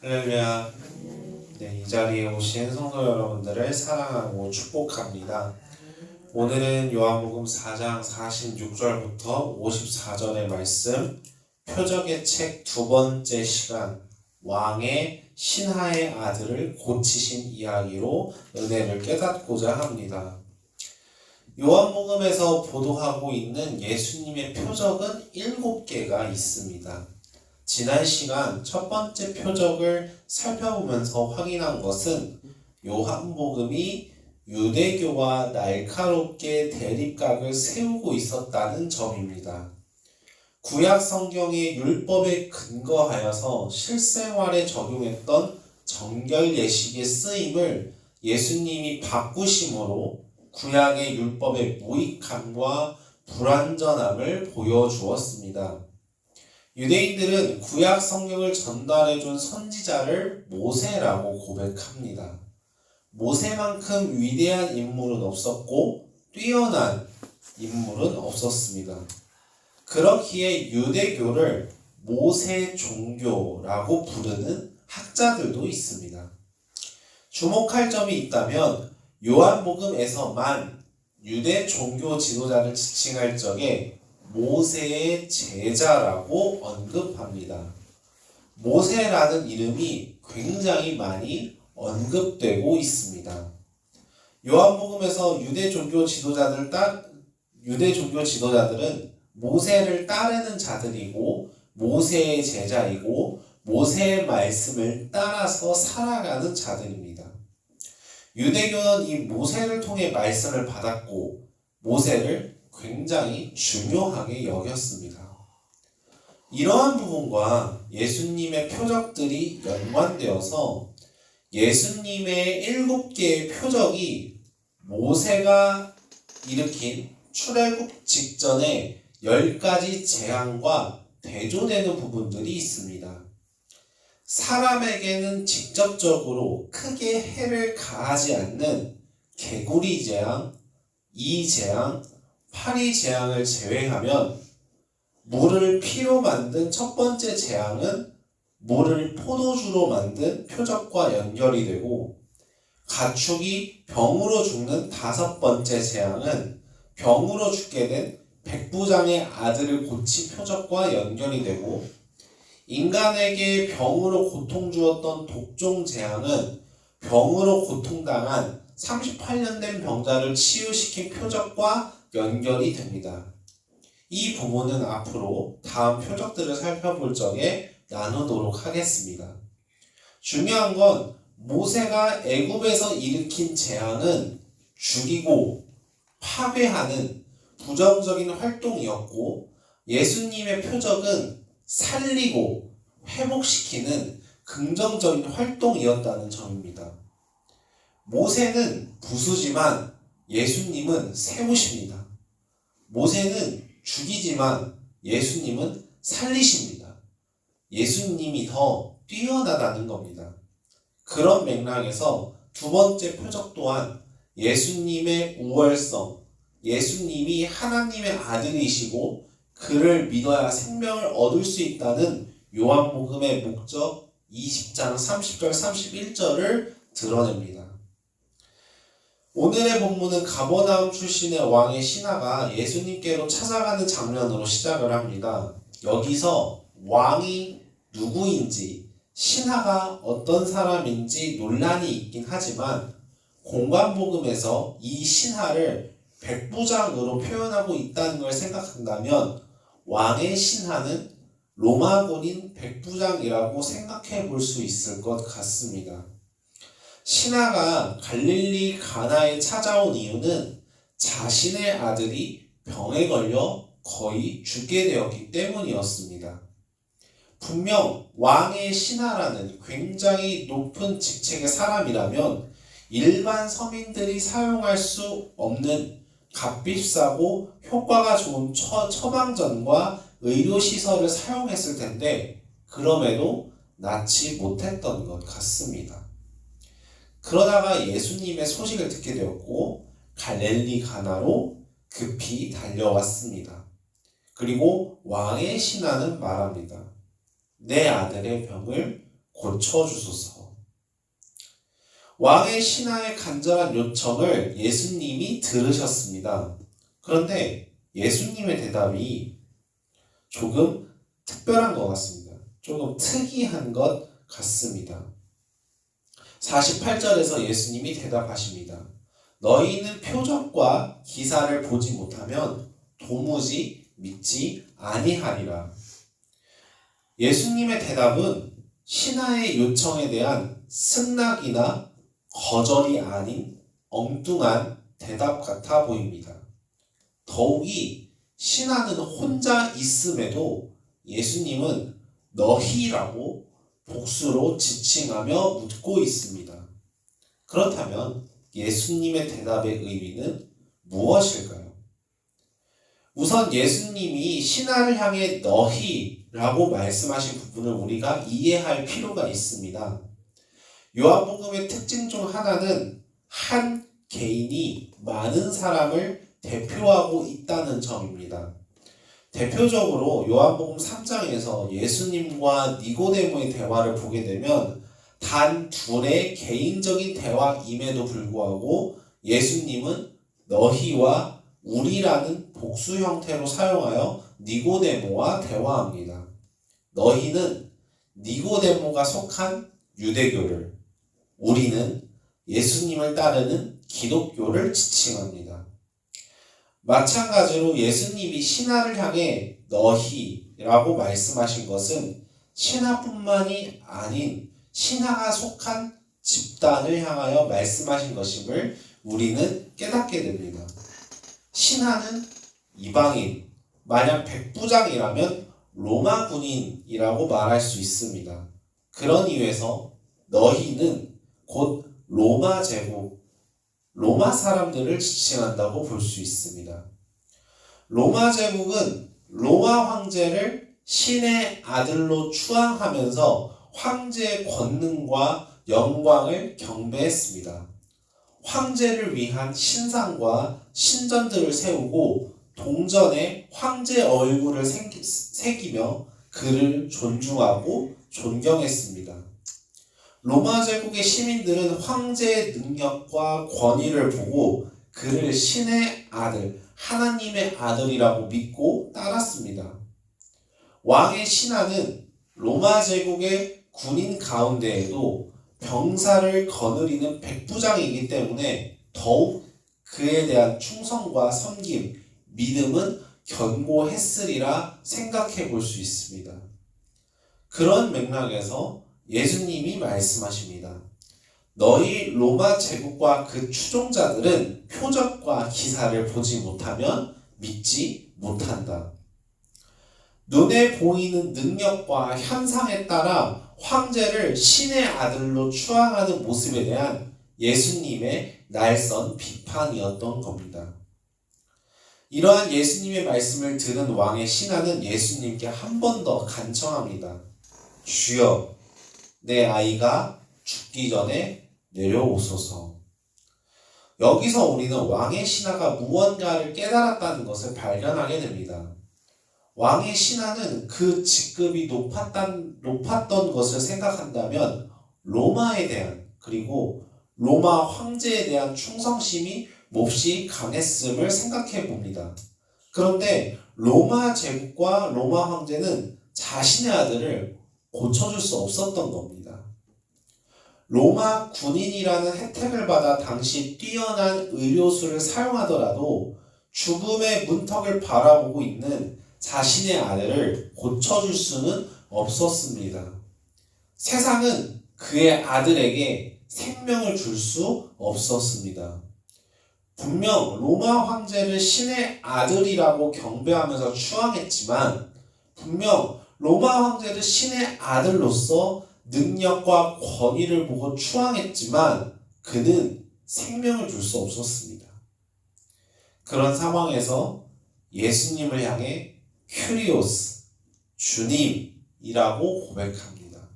할렐루야. 네, 이 자리에 오신 성도 여러분들을 사랑하고 축복합니다. 오늘은 요한복음 4장 46절부터 54절의 말씀, 표적의 책 두 번째 시간, 왕의 신하의 아들을 고치신 이야기로 은혜를 깨닫고자 합니다. 요한복음에서 보도하고 있는 예수님의 표적은 7개가 있습니다. 지난 시간 첫 번째 표적을 살펴보면서 확인한 것은 요한복음이 유대교와 날카롭게 대립각을 세우고 있었다는 점입니다. 구약 성경의 율법에 근거하여서 실생활에 적용했던 정결 예식의 쓰임을 예수님이 바꾸심으로 구약의 율법의 무익함과 불완전함을 보여주었습니다. 유대인들은 구약 성경을 전달해준 선지자를 모세라고 고백합니다. 모세만큼 위대한 인물은 없었고 뛰어난 인물은 없었습니다. 그렇기에 유대교를 모세 종교라고 부르는 학자들도 있습니다. 주목할 점이 있다면 요한복음에서만 유대 종교 지도자를 지칭할 적에 모세의 제자라고 언급합니다. 모세라는 이름이 굉장히 많이 언급되고 있습니다. 요한복음에서 유대 종교 지도자들은 모세를 따르는 자들이고 모세의 제자이고 모세의 말씀을 따라서 살아가는 자들입니다. 유대교는 이 모세를 통해 말씀을 받았고 모세를 굉장히 중요하게 여겼습니다. 이러한 부분과 예수님의 표적들이 연관되어서 예수님의 7개의 표적이 모세가 일으킨 출애굽 직전에 10가지 재앙과 대조되는 부분들이 있습니다. 사람에게는 직접적으로 크게 해를 가하지 않는 개구리 재앙, 이 재앙, 파리 재앙을 제외하면 물을 피로 만든 첫 번째 재앙은 물을 포도주로 만든 표적과 연결이 되고 가축이 병으로 죽는 5번째 재앙은 병으로 죽게 된 백부장의 아들을 고친 표적과 연결이 되고 인간에게 병으로 고통 주었던 독종 재앙은 병으로 고통당한 38년 된 병자를 치유시킨 표적과 연결이 됩니다. 이 부분은 앞으로 다음 표적들을 살펴볼 적에 나누도록 하겠습니다. 중요한 건 모세가 애굽에서 일으킨 재앙은 죽이고 파괴하는 부정적인 활동이었고 예수님의 표적은 살리고 회복시키는 긍정적인 활동이었다는 점입니다. 모세는 부수지만 예수님은 세우십니다. 모세는 죽이지만 예수님은 살리십니다. 예수님이 더 뛰어나다는 겁니다. 그런 맥락에서 두 번째 표적 또한 예수님의 우월성, 예수님이 하나님의 아들이시고 그를 믿어야 생명을 얻을 수 있다는 요한복음의 목적 20장 30절 31절을 드러냅니다. 오늘의 본문은 가버나움 출신의 왕의 신하가 예수님께로 찾아가는 장면으로 시작을 합니다. 여기서 왕이 누구인지 신하가 어떤 사람인지 논란이 있긴 하지만 공관복음에서 이 신하를 백부장으로 표현하고 있다는 걸 생각한다면 왕의 신하는 로마군인 백부장이라고 생각해 볼 수 있을 것 같습니다. 신하가 갈릴리 가나에 찾아온 이유는 자신의 아들이 병에 걸려 거의 죽게 되었기 때문이었습니다. 분명 왕의 신하라는 굉장히 높은 직책의 사람이라면 일반 서민들이 사용할 수 없는 값비싸고 효과가 좋은 처방전과 의료시설을 사용했을 텐데 그럼에도 낫지 못했던 것 같습니다. 그러다가 예수님의 소식을 듣게 되었고 갈릴리 가나로 급히 달려왔습니다. 그리고 왕의 신하는 말합니다. 내 아들의 병을 고쳐주소서. 왕의 신하의 간절한 요청을 예수님이 들으셨습니다. 그런데 예수님의 대답이 조금 특별한 것 같습니다. 조금 특이한 것 같습니다. 48절에서 예수님이 대답하십니다. 너희는 표적과 기사를 보지 못하면 도무지 믿지 아니하리라. 예수님의 대답은 신하의 요청에 대한 승낙이나 거절이 아닌 엉뚱한 대답 같아 보입니다. 더욱이 신하는 혼자 있음에도 예수님은 너희라고 복수로 지칭하며 묻고 있습니다. 그렇다면 예수님의 대답의 의미는 무엇일까요? 우선 예수님이 신하를 향해 너희라고 말씀하신 부분을 우리가 이해할 필요가 있습니다. 요한복음의 특징 중 하나는 한 개인이 많은 사람을 대표하고 있다는 점입니다. 대표적으로 요한복음 3장에서 예수님과 니고데모의 대화를 보게 되면 단 둘의 개인적인 대화임에도 불구하고 예수님은 너희와 우리라는 복수 형태로 사용하여 니고데모와 대화합니다. 너희는 니고데모가 속한 유대교를, 우리는 예수님을 따르는 기독교를 지칭합니다. 마찬가지로 예수님이 신하를 향해 너희라고 말씀하신 것은 신하뿐만이 아닌 신하가 속한 집단을 향하여 말씀하신 것임을 우리는 깨닫게 됩니다. 신하는 이방인, 만약 백부장이라면 로마 군인이라고 말할 수 있습니다. 그런 이유에서 너희는 곧 로마 제국, 로마 사람들을 지칭한다고 볼 수 있습니다. 로마 제국은 로마 황제를 신의 아들로 추앙하면서 황제의 권능과 영광을 경배했습니다. 황제를 위한 신상과 신전들을 세우고 동전에 황제 얼굴을 새기며 그를 존중하고 존경했습니다. 로마 제국의 시민들은 황제의 능력과 권위를 보고 그를 신의 아들, 하나님의 아들이라고 믿고 따랐습니다. 왕의 신하는 로마 제국의 군인 가운데에도 병사를 거느리는 백부장이기 때문에 더욱 그에 대한 충성과 섬김, 믿음은 견고했으리라 생각해 볼 수 있습니다. 그런 맥락에서 예수님이 말씀하십니다. 너희 로마 제국과 그 추종자들은 표적과 기사를 보지 못하면 믿지 못한다. 눈에 보이는 능력과 현상에 따라 황제를 신의 아들로 추앙하는 모습에 대한 예수님의 날선 비판이었던 겁니다. 이러한 예수님의 말씀을 들은 왕의 신하는 예수님께 한 번 더 간청합니다. 주여, 내 아이가 죽기 전에 내려오소서. 여기서 우리는 왕의 신하가 무언가를 깨달았다는 것을 발견하게 됩니다. 왕의 신하는 그 직급이 높았던 것을 생각한다면 로마에 대한, 그리고 로마 황제에 대한 충성심이 몹시 강했음을 생각해 봅니다. 그런데 로마 제국과 로마 황제는 자신의 아들을 고쳐줄 수 없었던 겁니다. 로마 군인이라는 혜택을 받아 당시 뛰어난 의료술을 사용하더라도 죽음의 문턱을 바라보고 있는 자신의 아들을 고쳐줄 수는 없었습니다. 세상은 그의 아들에게 생명을 줄 수 없었습니다. 분명 로마 황제를 신의 아들이라고 경배하면서 추앙했지만 분명 로마 황제를 신의 아들로서 능력과 권위를 보고 추앙했지만 그는 생명을 줄 수 없었습니다. 그런 상황에서 예수님을 향해 큐리오스, 주님이라고 고백합니다.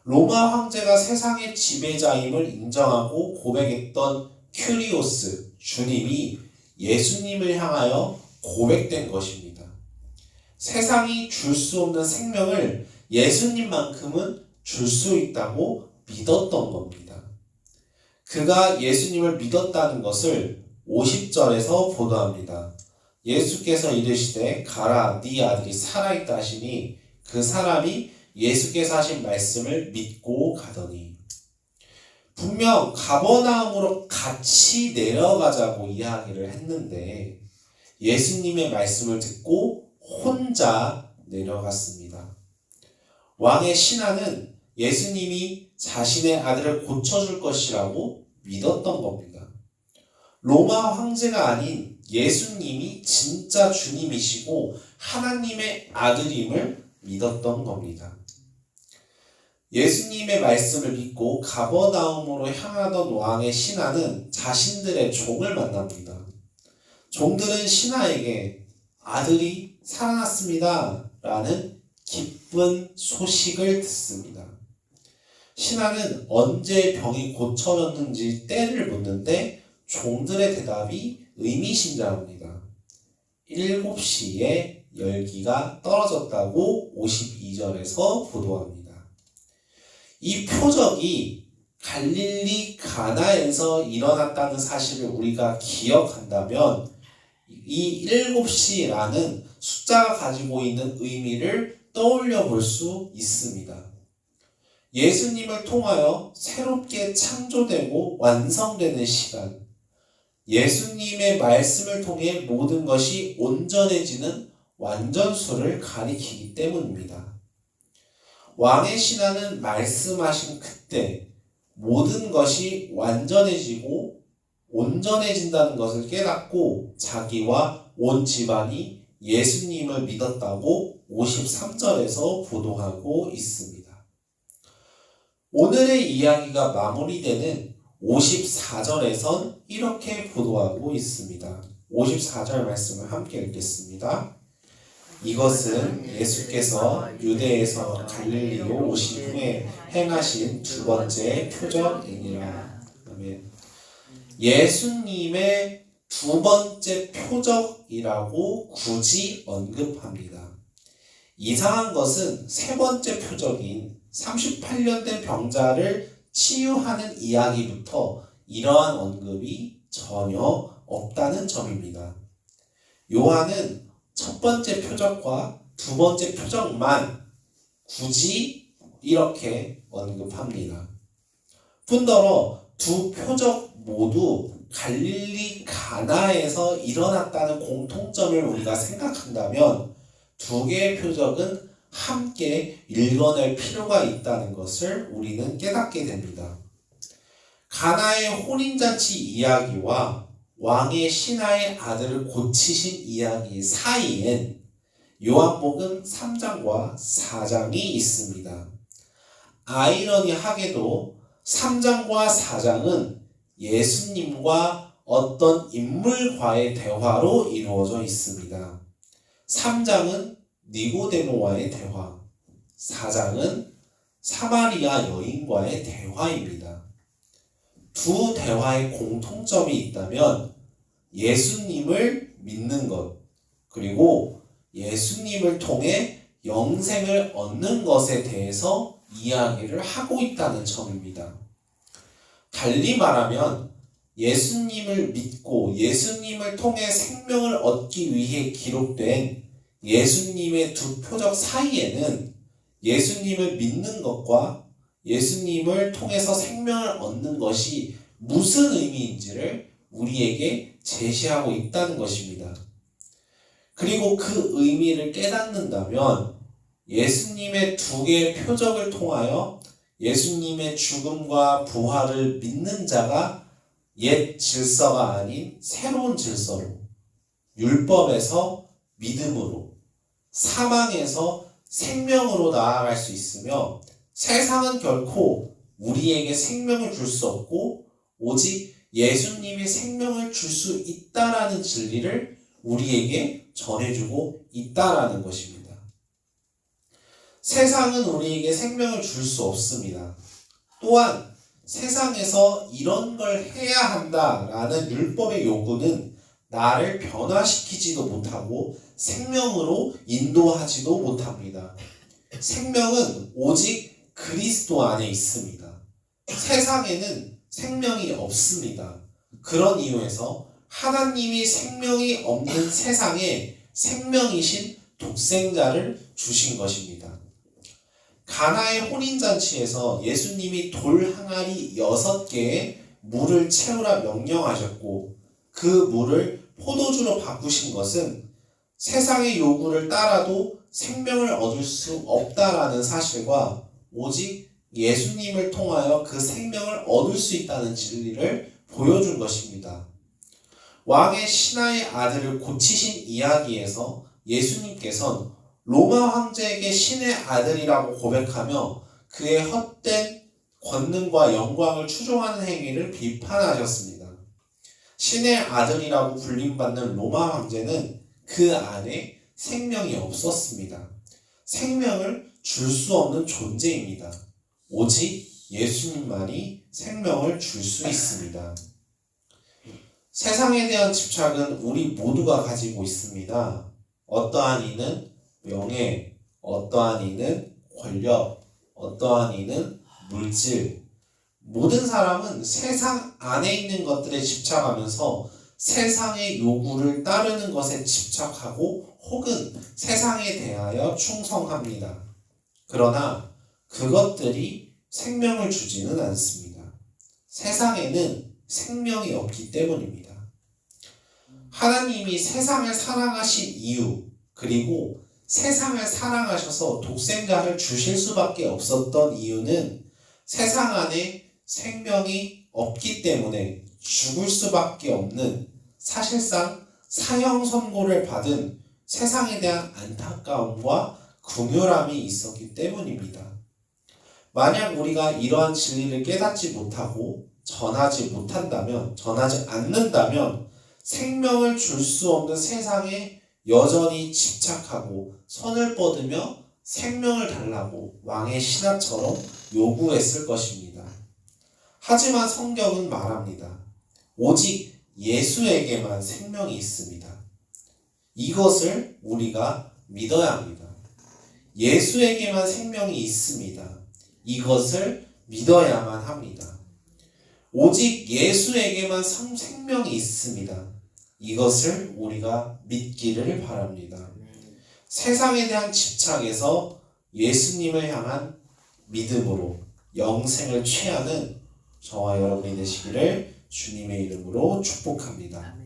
로마 황제가 세상의 지배자임을 인정하고 고백했던 큐리오스, 주님이 예수님을 향하여 고백된 것입니다. 세상이 줄 수 없는 생명을 예수님만큼은 줄 수 있다고 믿었던 겁니다. 그가 예수님을 믿었다는 것을 50절에서 보도합니다. 예수께서 이르시되 가라 네 아들이 살아있다 하시니 그 사람이 예수께서 하신 말씀을 믿고 가더니, 분명 가버나움으로 같이 내려가자고 이야기를 했는데 예수님의 말씀을 듣고 혼자 내려갔습니다. 왕의 신하는 예수님이 자신의 아들을 고쳐줄 것이라고 믿었던 겁니다. 로마 황제가 아닌 예수님이 진짜 주님이시고 하나님의 아들임을 믿었던 겁니다. 예수님의 말씀을 믿고 가버나움으로 향하던 왕의 신하는 자신들의 종을 만납니다. 종들은 신하에게 아들이 살아났습니다 라는 기쁜 소식을 듣습니다. 신하는 언제 병이 고쳐졌는지 때를 묻는데 종들의 대답이 의미심장합니다. 7시에 열기가 떨어졌다고 52절에서 보도합니다. 이 표적이 갈릴리 가나에서 일어났다는 사실을 우리가 기억한다면 이 7시라는 숫자가 가지고 있는 의미를 떠올려 볼 수 있습니다. 예수님을 통하여 새롭게 창조되고 완성되는 시간, 예수님의 말씀을 통해 모든 것이 온전해지는 완전수를 가리키기 때문입니다. 왕의 신하는 말씀하신 그때 모든 것이 완전해지고 온전해진다는 것을 깨닫고 자기와 온 집안이 예수님을 믿었다고 53절에서 보도하고 있습니다. 오늘의 이야기가 마무리되는 54절에선 이렇게 보도하고 있습니다. 54절 말씀을 함께 읽겠습니다. 이것은 예수께서 유대에서 갈릴리로 오신 후에 행하신 두 번째 표적이니라. 아멘. 예수님의 두 번째 표적이라고 굳이 언급합니다. 이상한 것은 세 번째 표적인 38년 된 병자를 치유하는 이야기부터 이러한 언급이 전혀 없다는 점입니다. 요한은 첫 번째 표적과 두 번째 표적만 굳이 이렇게 언급합니다. 뿐더러 두 표적 모두 갈릴리 가나에서 일어났다는 공통점을 우리가 생각한다면 두 개의 표적은 함께 읽어낼 필요가 있다는 것을 우리는 깨닫게 됩니다. 가나의 혼인잔치 이야기와 왕의 신하의 아들을 고치신 이야기 사이엔 요한복음 3장과 4장이 있습니다. 아이러니하게도 3장과 4장은 예수님과 어떤 인물과의 대화로 이루어져 있습니다. 3장은 니고데모와의 대화, 4장은 사마리아 여인과의 대화입니다. 두 대화의 공통점이 있다면 예수님을 믿는 것, 그리고 예수님을 통해 영생을 얻는 것에 대해서 이야기를 하고 있다는 점입니다. 달리 말하면 예수님을 믿고 예수님을 통해 생명을 얻기 위해 기록된 예수님의 두 표적 사이에는 예수님을 믿는 것과 예수님을 통해서 생명을 얻는 것이 무슨 의미인지를 우리에게 제시하고 있다는 것입니다. 그리고 그 의미를 깨닫는다면 예수님의 두 개의 표적을 통하여 예수님의 죽음과 부활을 믿는 자가 옛 질서가 아닌 새로운 질서로, 율법에서 믿음으로, 사망에서 생명으로 나아갈 수 있으며 세상은 결코 우리에게 생명을 줄 수 없고 오직 예수님이 생명을 줄 수 있다라는 진리를 우리에게 전해주고 있다라는 것입니다. 세상은 우리에게 생명을 줄 수 없습니다. 또한 세상에서 이런 걸 해야 한다라는 율법의 요구는 나를 변화시키지도 못하고 생명으로 인도하지도 못합니다. 생명은 오직 그리스도 안에 있습니다. 세상에는 생명이 없습니다. 그런 이유에서 하나님이 생명이 없는 세상에 생명이신 독생자를 주신 것입니다. 가나의 혼인잔치에서 예수님이 돌 항아리 6개에 물을 채우라 명령하셨고 그 물을 포도주로 바꾸신 것은 세상의 요구를 따라도 생명을 얻을 수 없다라는 사실과 오직 예수님을 통하여 그 생명을 얻을 수 있다는 진리를 보여준 것입니다. 왕의 신하의 아들을 고치신 이야기에서 예수님께서는 로마 황제에게 신의 아들이라고 고백하며 그의 헛된 권능과 영광을 추종하는 행위를 비판하셨습니다. 신의 아들이라고 불림받는 로마 황제는 그 안에 생명이 없었습니다. 생명을 줄 수 없는 존재입니다. 오직 예수님만이 생명을 줄 수 있습니다. 세상에 대한 집착은 우리 모두가 가지고 있습니다. 어떠한 이는 명예, 어떠한 이는 권력, 어떠한 이는 물질. 모든 사람은 세상 안에 있는 것들에 집착하면서 세상의 요구를 따르는 것에 집착하고 혹은 세상에 대하여 충성합니다. 그러나 그것들이 생명을 주지는 않습니다. 세상에는 생명이 없기 때문입니다. 하나님이 세상을 사랑하신 이유, 그리고 세상을 사랑하셔서 독생자를 주실 수밖에 없었던 이유는 세상 안에 생명이 없기 때문에 죽을 수밖에 없는 사실상 사형 선고를 받은 세상에 대한 안타까움과 긍휼함이 있었기 때문입니다. 만약 우리가 이러한 진리를 깨닫지 못하고 전하지 않는다면 생명을 줄 수 없는 세상에 여전히 집착하고 손을 뻗으며 생명을 달라고 왕의 신하처럼 요구했을 것입니다. 하지만 성경은 말합니다. 오직 예수에게만 생명이 있습니다. 이것을 우리가 믿어야 합니다. 예수에게만 생명이 있습니다. 이것을 믿어야만 합니다. 오직 예수에게만 생명이 있습니다. 이것을 우리가 믿기를 바랍니다. 세상에 대한 집착에서 예수님을 향한 믿음으로 영생을 취하는 저와 여러분이 되시기를 주님의 이름으로 축복합니다.